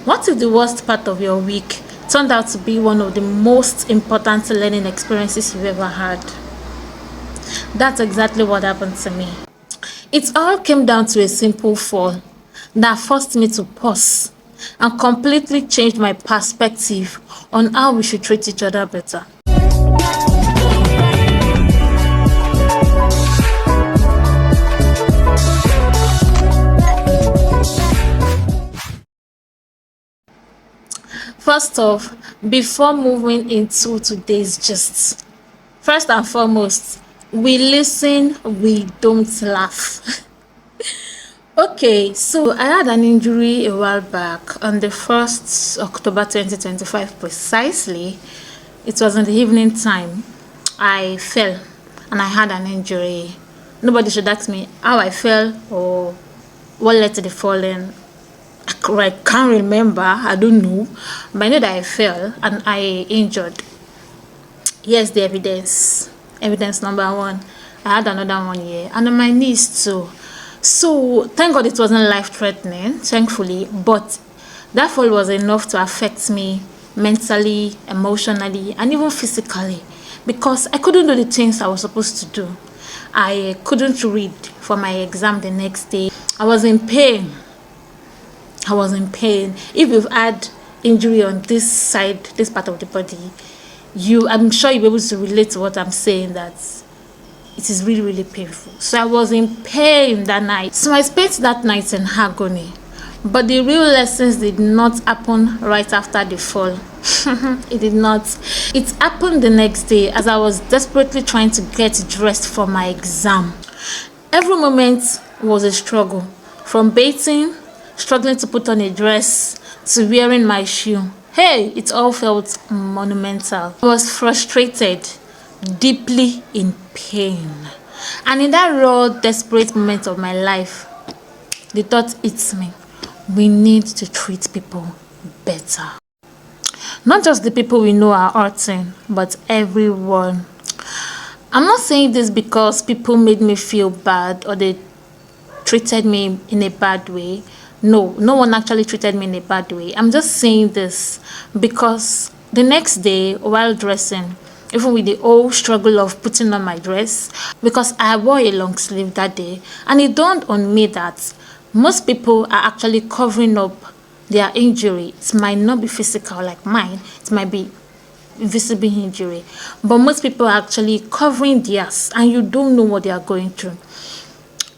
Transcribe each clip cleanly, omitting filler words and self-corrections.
What if the worst part of your week turned out to be one of the most important learning experiences you've ever had? That's exactly what happened to me. It all came down to a simple fall that forced me to pause and completely changed my perspective on how we should treat each other better. First off, before moving into today's gist, first and foremost, we listen, we don't laugh. Okay, so I had an injury a while back on the 1st October 2025 precisely. It was in the evening time. I fell and I had an injury. Nobody should ask me how I fell or what led to the falling. I can't remember, I don't know. But I know that I fell and I injured. Here's the evidence. Evidence number one. I had another one here. And on my knees too. So thank God it wasn't life-threatening, thankfully. But that fall was enough to affect me mentally, emotionally, and even physically. Because I couldn't do the things I was supposed to do. I couldn't read for my exam the next day. I was in pain. If you've had injury on this side, this part of the body, I'm sure you'll be able to relate to what I'm saying, that it is really, really painful. So I was in pain that night. So I spent that night in agony. But the real lessons did not happen right after the fall. It did not. It happened the next day as I was desperately trying to get dressed for my exam. Every moment was a struggle. From bathing, struggling to put on a dress, to wearing my shoe. Hey, it all felt monumental. I was frustrated, deeply in pain. And in that raw, desperate moment of my life, the thought hits me. We need to treat people better. Not just the people we know are hurting, but everyone. I'm not saying this because people made me feel bad or they treated me in a bad way. No one actually treated me in a bad way. I'm just saying this because the next day while dressing, even with the whole struggle of putting on my dress, because I wore a long sleeve that day, and it dawned on me that most people are actually covering up their injury. It might not be physical like mine, it might be invisible injury, but most people are actually covering theirs, and you don't know what they are going through.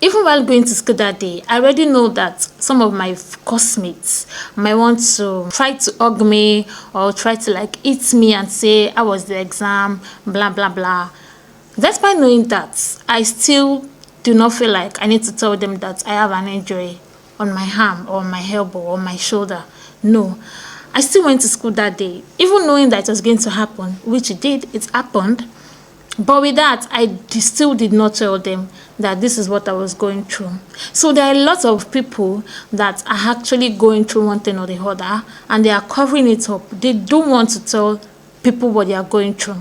Even while going to school that day, I already know that some of my classmates might want to try to hug me or try to eat me and say, "How was the exam?" Blah, blah, blah. Despite knowing that, I still do not feel like I need to tell them that I have an injury on my arm or my elbow or my shoulder. No. I still went to school that day, even knowing that it was going to happen, which it did, it happened. But with that, I still did not tell them that this is what I was going through. So there are lots of people that are actually going through one thing or the other, and they are covering it up. They don't want to tell people what they are going through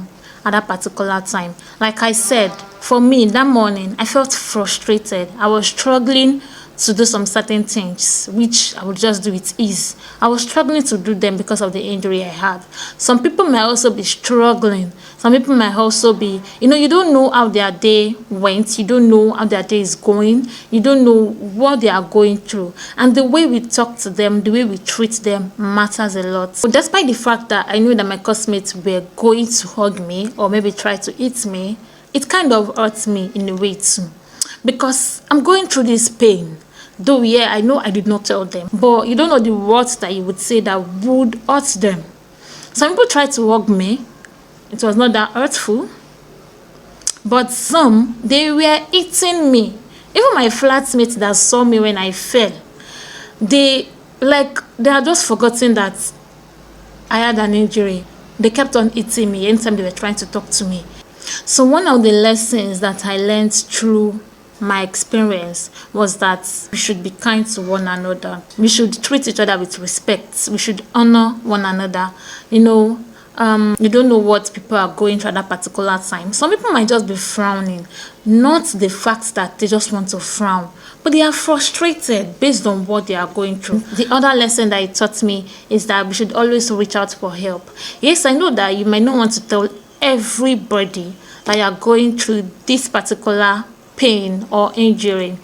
at that particular time. Like I said, for me, that morning, I felt frustrated. I was struggling to do some certain things, which I would just do with ease. I was struggling to do them because of the injury I had. Some people might also be struggling. Some people might also be, you don't know how their day went. You don't know how their day is going. You don't know what they are going through. And the way we talk to them, the way we treat them matters a lot. So despite the fact that I knew that my classmates were going to hug me or maybe try to eat me, it kind of hurts me in a way too. Because I'm going through this pain. Though, yeah, I know I did not tell them. But you don't know the words that you would say that would hurt them. Some people tried to hug me. It was not that hurtful. But some, they were eating me. Even my flatmates that saw me when I fell, they had just forgotten that I had an injury. They kept on eating me anytime they were trying to talk to me. So one of the lessons that I learned through my experience was that we should be kind to one another. We should treat each other with respect. We should honor one another. You don't know what people are going through at that particular time. Some people might just be frowning, not the fact that they just want to frown, but they are frustrated based on what they are going through. The other lesson that it taught me is that we should always reach out for help. Yes, I know that you might not want to tell everybody that you are going through this particular pain or injury,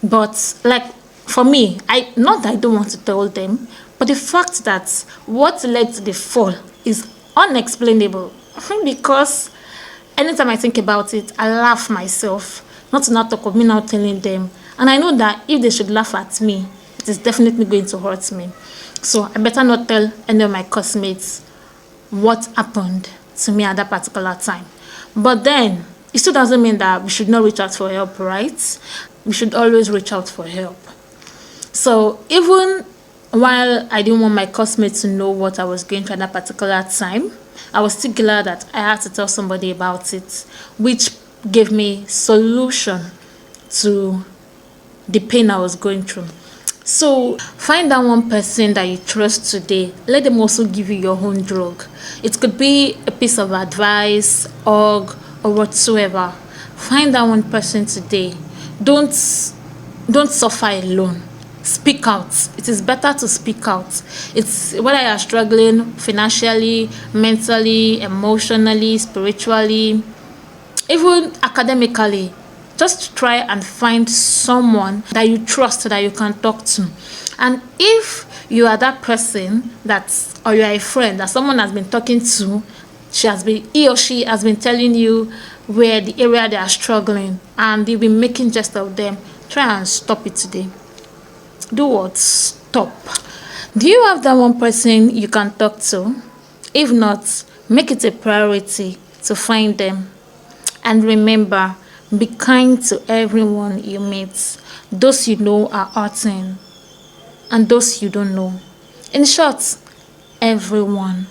but like for me, I not that I don't want to tell them, but the fact that what led to the fall is unexplainable because anytime I think about it, I laugh myself. Not to not talk of me now telling them. And I know that if they should laugh at me, it is definitely going to hurt me. So I better not tell any of my classmates what happened to me at that particular time. But then, it still doesn't mean that we should not reach out for help, right? We should always reach out for help. So even while I didn't want my classmates to know what I was going through at that particular time, I was still glad that I had to tell somebody about it, which gave me solution to the pain I was going through. So find that one person that you trust today. Let them also give you your own drug. It could be a piece of advice, hug, or whatsoever. Find that one person today. Don't suffer alone. Speak out. It is better to speak out. It's whether you are struggling financially, mentally, emotionally, spiritually, even academically. Just try and find someone that you trust that you can talk to. And if you are that person or you are a friend that someone has been talking to, he or she has been telling you where the area they are struggling and they've been making jest of them, try and stop it today. Do what? Stop. Do you have that one person you can talk to? If not, make it a priority to find them. And remember, be kind to everyone you meet. Those you know are hurting, and those you don't know. In short, everyone.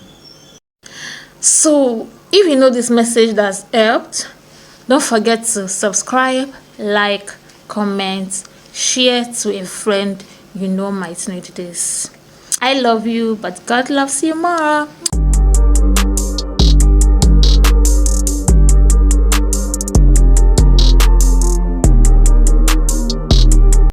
So, if you know this message that's helped, don't forget to subscribe, like, comment, share to a friend you know might need this. I love you, but God loves you more.